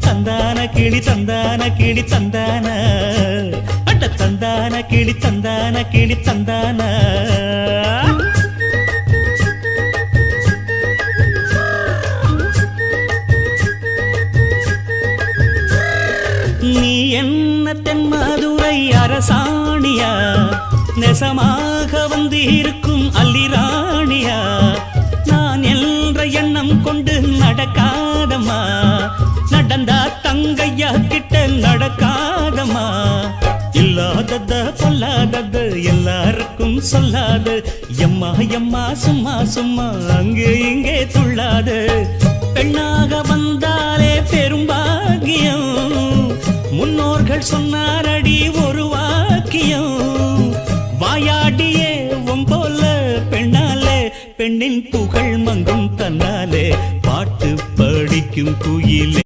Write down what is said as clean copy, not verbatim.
தந்தான கிளி தந்தான கிளி தந்தான அட தந்தான கிளி தந்தான கிளி தந்தான நீ என்ன தென்மதுரை அரசாணியா நெசமாக வந்து இருக்கும் அல்லிராணியா நான் என்ற எண்ணம் கொண்டு நடக்காதம்மா நடந்தா தங்கையா கிட்ட நடக்காதம்மா இல்லாதத பொல்லாதது எல்லாருக்கும் சொல்லாது எம்மா எம்மா சும்மா சும்மா அங்கே இங்கே துள்ளாது பெண்ணாக வந்தாலே பெரும்பாகியம் முன்னோர்கள் சொன்னாரடி ஒரு வாக்கியம் வாயாடியே போல பெண்ணாலே பெண்ணின் புகழ் மங்கும் தன்னாலே பாட்டு படிக்கும் குயிலே